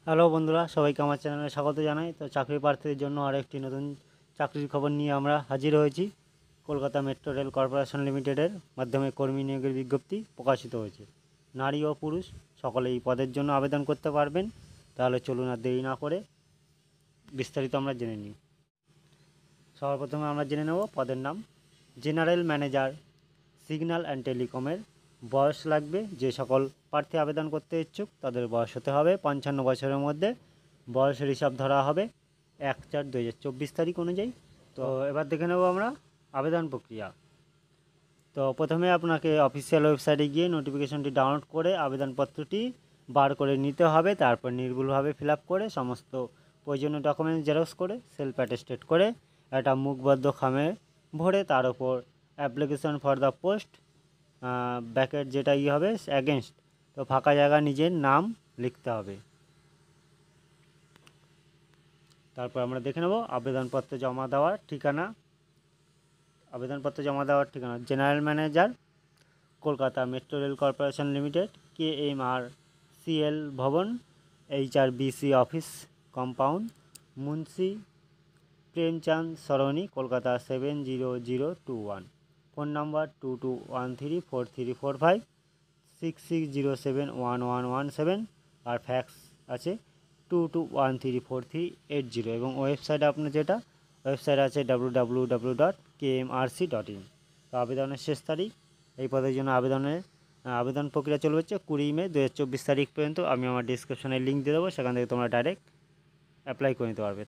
Hello বন্ধুরা, সবাইকে আমার চ্যানেলে স্বাগত জানাই। তো চাকরি প্রার্থীদের জন্য আরও একটি নতুন চাকরির খবর নিয়ে আমরা হাজির হয়েছি। কলকাতা মেট্রো রেল কর্পোরেশন লিমিটেডের মাধ্যমে কর্মী নিয়োগের বিজ্ঞপ্তি প্রকাশিত হয়েছে। নারী ও পুরুষ সকলে এই পদের জন্য আবেদন করতে পারবেন। তাহলে চলুন আর দেরি না করে বিস্তারিত আমরা জেনে নিই। সবার প্রথমে আমরা জেনে নেব পদের নাম। জেনারেল ম্যানেজার সিগন্যাল অ্যান্ড টেলিকমের বয়স লাগবে। যে সকল প্রার্থী আবেদন করতে ইচ্ছুক তাদের বয়স হতে হবে 55 বছরের মধ্যে। বয়সের হিসাব ধরা হবে 1/4/2024 তারিখ অনুযায়ী। তো এবার দেখে নেব আমরা আবেদন প্রক্রিয়া। তো প্রথমে আপনাকে অফিসিয়াল ওয়েবসাইটে গিয়ে নোটিফিকেশনটি ডাউনলোড করে আবেদনপত্রটি বার করে নিতে হবে। তারপর নির্ভুলভাবে ফিল আপ করে সমস্ত প্রয়োজনীয় ডকুমেন্টস জেরক্স করে সেলফ অ্যাটেস্টেড করে একটা মুখবদ্ধ খামে ভরে তার উপর application for the post bracket যেটা হবে অ্যাগেনস্ট, তো ফাঁকা জায়গা নিজের নাম লিখতে হবে। তারপর আমরা দেখে নেব আবেদনপত্র জমা দেওয়ার ঠিকানা। General manager, Kolkata metro rail corporation limited, KMRCL ভবন, HRBC office compound, Munshi Premchand সরণি, কলকাতা 70021। ফোন নাম্বার 22134345, 66071117, আর ফ্যাক্স আছে 22134380। এবং ওয়েবসাইট আপনার যেটা ওয়েবসাইট আছে www.kmrc.in। তো আবেদনের শেষ তারিখ এই পদের জন্য আবেদন প্রক্রিয়া চলবে হচ্ছে 20 মে 2024 তারিখ পর্যন্ত। আমি আমার ডিসক্রিপশনে লিঙ্ক দিয়ে দেবো, সেখান থেকে তোমরা ডাইরেক্ট অ্যাপ্লাই করে নিতে পারবে।